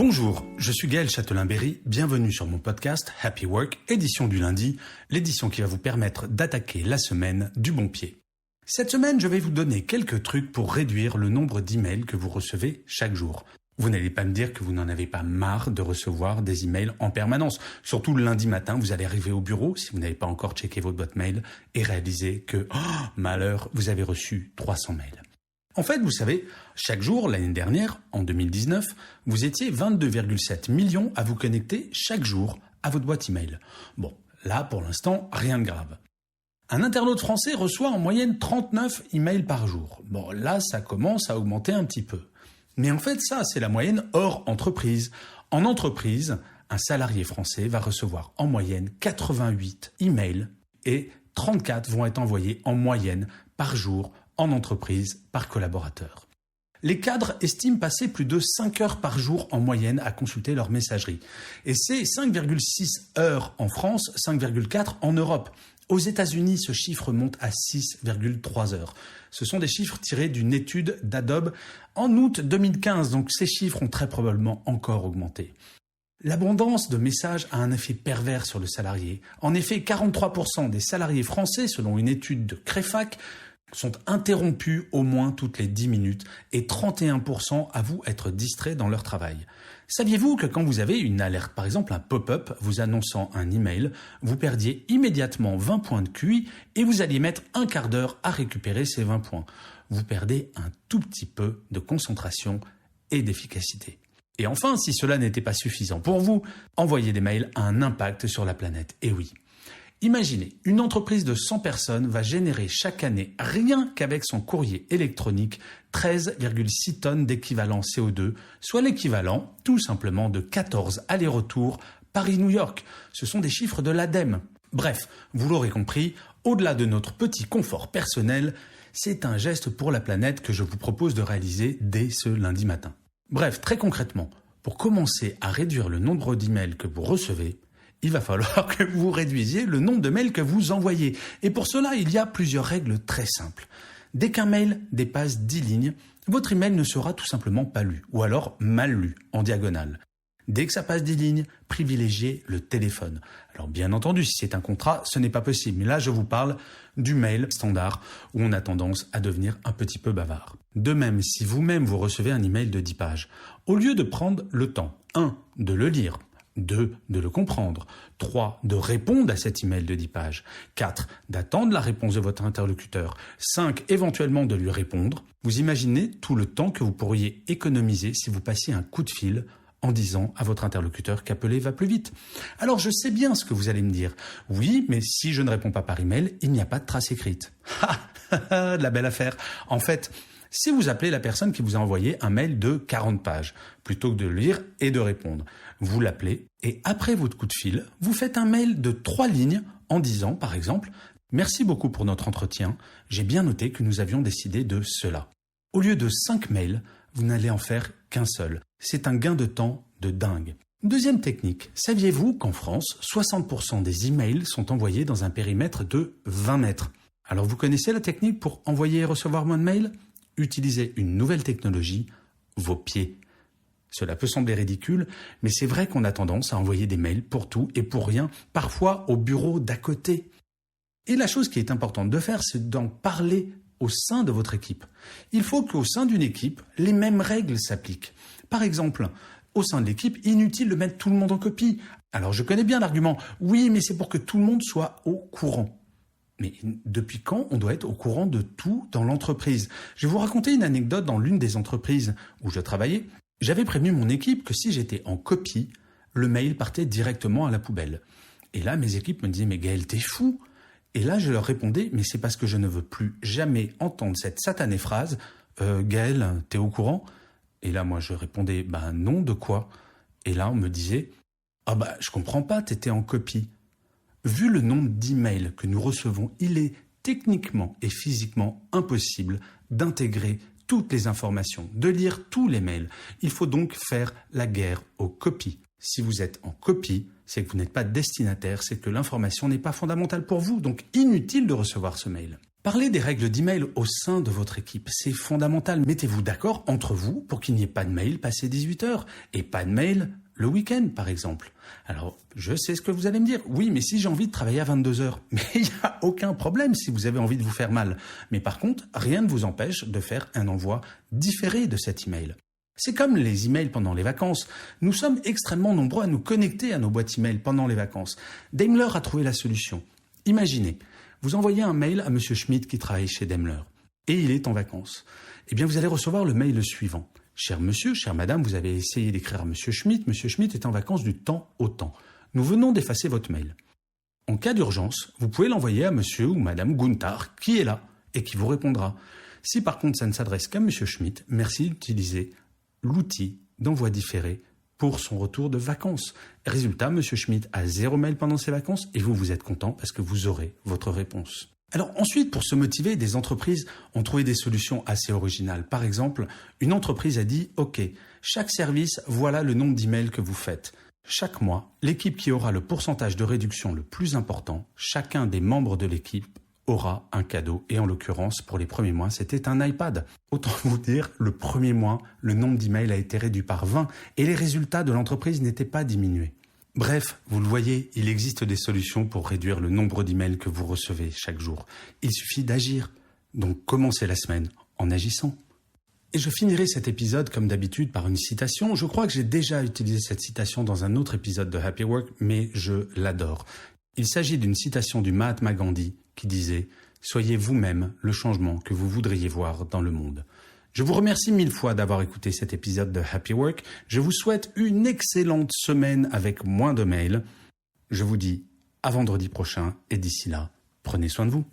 Bonjour, je suis Gaël Châtelain-Berry, bienvenue sur mon podcast Happy Work, édition du lundi, l'édition qui va vous permettre d'attaquer la semaine du bon pied. Cette semaine, je vais vous donner quelques trucs pour réduire le nombre d'emails que vous recevez chaque jour. Vous n'allez pas me dire que vous n'en avez pas marre de recevoir des emails en permanence. Surtout le lundi matin, vous allez arriver au bureau, si vous n'avez pas encore checké votre boîte mail, et réaliser que, malheur, vous avez reçu 300 mails. En fait, vous savez, chaque jour, l'année dernière, en 2019, vous étiez 22,7 millions à vous connecter chaque jour à votre boîte email. Bon, là, pour l'instant, rien de grave. Un internaute français reçoit en moyenne 39 emails par jour. Bon, là, ça commence à augmenter un petit peu. Mais en fait, ça, c'est la moyenne hors entreprise. En entreprise, un salarié français va recevoir en moyenne 88 emails et 34 vont être envoyés en moyenne par jour en entreprise par collaborateur. Les cadres estiment passer plus de 5 heures par jour en moyenne à consulter leur messagerie. Et c'est 5,6 heures en France, 5,4 en Europe. Aux États-Unis, ce chiffre monte à 6,3 heures. Ce sont des chiffres tirés d'une étude d'Adobe en août 2015, donc ces chiffres ont très probablement encore augmenté. L'abondance de messages a un effet pervers sur le salarié. En effet, 43% des salariés français, selon une étude de Créfac, sont interrompus au moins toutes les 10 minutes et 31% avouent être distraits dans leur travail. Saviez-vous que quand vous avez une alerte, par exemple un pop-up vous annonçant un email, vous perdiez immédiatement 20 points de QI et vous alliez mettre un quart d'heure à récupérer ces 20 points. Vous perdez un tout petit peu de concentration et d'efficacité. Et enfin, si cela n'était pas suffisant pour vous, envoyer des mails a un impact sur la planète. Et oui. Imaginez, une entreprise de 100 personnes va générer chaque année, rien qu'avec son courrier électronique, 13,6 tonnes d'équivalent CO2, soit l'équivalent, tout simplement, de 14 allers-retours Paris-New York. Ce sont des chiffres de l'ADEME. Bref, vous l'aurez compris, au-delà de notre petit confort personnel, c'est un geste pour la planète que je vous propose de réaliser dès ce lundi matin. Bref, très concrètement, pour commencer à réduire le nombre d'emails que vous recevez, il va falloir que vous réduisiez le nombre de mails que vous envoyez. Et pour cela, il y a plusieurs règles très simples. Dès qu'un mail dépasse 10 lignes, votre email ne sera tout simplement pas lu, ou alors mal lu, en diagonale. Dès que ça passe 10 lignes, privilégiez le téléphone. Alors bien entendu, si c'est un contrat, ce n'est pas possible. Mais là, je vous parle du mail standard, où on a tendance à devenir un petit peu bavard. De même, si vous-même vous recevez un email de 10 pages, au lieu de prendre le temps, 1, de le lire, 2, de le comprendre. 3, de répondre à cet email de 10 pages. 4, d'attendre la réponse de votre interlocuteur. 5, éventuellement de lui répondre. Vous imaginez tout le temps que vous pourriez économiser si vous passiez un coup de fil en disant à votre interlocuteur qu'appeler va plus vite. Alors je sais bien ce que vous allez me dire. Oui, mais si je ne réponds pas par email, il n'y a pas de trace écrite. De la belle affaire. En fait, si vous appelez la personne qui vous a envoyé un mail de 40 pages, plutôt que de le lire et de répondre, vous l'appelez et après votre coup de fil, vous faites un mail de 3 lignes en disant, par exemple, « Merci beaucoup pour notre entretien, j'ai bien noté que nous avions décidé de cela. » Au lieu de 5 mails, vous n'allez en faire qu'un seul. C'est un gain de temps de dingue. Deuxième technique, saviez-vous qu'en France, 60% des emails sont envoyés dans un périmètre de 20 mètres? Alors vous connaissez la technique pour envoyer et recevoir moins de mails? Utilisez une nouvelle technologie, vos pieds. Cela peut sembler ridicule, mais c'est vrai qu'on a tendance à envoyer des mails pour tout et pour rien, parfois au bureau d'à côté. Et la chose qui est importante de faire, c'est d'en parler au sein de votre équipe. Il faut qu'au sein d'une équipe, les mêmes règles s'appliquent. Par exemple, au sein de l'équipe, inutile de mettre tout le monde en copie. Alors je connais bien l'argument, oui, mais c'est pour que tout le monde soit au courant. Mais depuis quand on doit être au courant de tout dans l'entreprise? Je vais vous raconter une anecdote dans l'une des entreprises où je travaillais. J'avais prévenu mon équipe que si j'étais en copie, le mail partait directement à la poubelle. Et là, mes équipes me disaient « Mais Gaël, t'es fou !» Et là, je leur répondais « Mais c'est parce que je ne veux plus jamais entendre cette satanée phrase « Gaël, t'es au courant ?» Et là, moi, je répondais « Ben non, de quoi ?» Et là, on me disait « Ah bah, je comprends pas, t'étais en copie. » Vu le nombre d'emails que nous recevons, il est techniquement et physiquement impossible d'intégrer toutes les informations, de lire tous les mails. Il faut donc faire la guerre aux copies. Si vous êtes en copie, c'est que vous n'êtes pas destinataire, c'est que l'information n'est pas fondamentale pour vous, donc inutile de recevoir ce mail. Parlez des règles d'email au sein de votre équipe. C'est fondamental. Mettez-vous d'accord entre vous pour qu'il n'y ait pas de mail passé 18 heures et pas de mail le week-end, par exemple. Alors, je sais ce que vous allez me dire. Oui, mais si j'ai envie de travailler à 22 heures, mais il n'y a aucun problème si vous avez envie de vous faire mal. Mais par contre, rien ne vous empêche de faire un envoi différé de cet email. C'est comme les emails pendant les vacances. Nous sommes extrêmement nombreux à nous connecter à nos boîtes email pendant les vacances. Daimler a trouvé la solution. Imaginez, vous envoyez un mail à M. Schmidt qui travaille chez Daimler et il est en vacances. Eh bien, vous allez recevoir le mail suivant. Cher monsieur, chère madame, vous avez essayé d'écrire à M. Schmidt. M. Schmidt est en vacances du temps au temps. Nous venons d'effacer votre mail. En cas d'urgence, vous pouvez l'envoyer à monsieur ou madame Gunther qui est là et qui vous répondra. Si par contre ça ne s'adresse qu'à M. Schmidt, merci d'utiliser l'outil d'envoi différé pour son retour de vacances. Résultat, M. Schmidt a 0 mail pendant ses vacances et vous êtes content parce que vous aurez votre réponse. Alors ensuite, pour se motiver, des entreprises ont trouvé des solutions assez originales. Par exemple, une entreprise a dit « Ok, chaque service, voilà le nombre d'emails que vous faites. Chaque mois, l'équipe qui aura le pourcentage de réduction le plus important, chacun des membres de l'équipe aura un cadeau. » Et en l'occurrence, pour les premiers mois, c'était un iPad. Autant vous dire, le premier mois, le nombre d'emails a été réduit par 20 et les résultats de l'entreprise n'étaient pas diminués. Bref, vous le voyez, il existe des solutions pour réduire le nombre d'emails que vous recevez chaque jour. Il suffit d'agir. Donc commencez la semaine en agissant. Et je finirai cet épisode comme d'habitude par une citation. Je crois que j'ai déjà utilisé cette citation dans un autre épisode de Happy Work, mais je l'adore. Il s'agit d'une citation du Mahatma Gandhi qui disait « Soyez vous-même le changement que vous voudriez voir dans le monde ». Je vous remercie 1000 fois d'avoir écouté cet épisode de Happy Work. Je vous souhaite une excellente semaine avec moins de mails. Je vous dis à vendredi prochain et d'ici là, prenez soin de vous.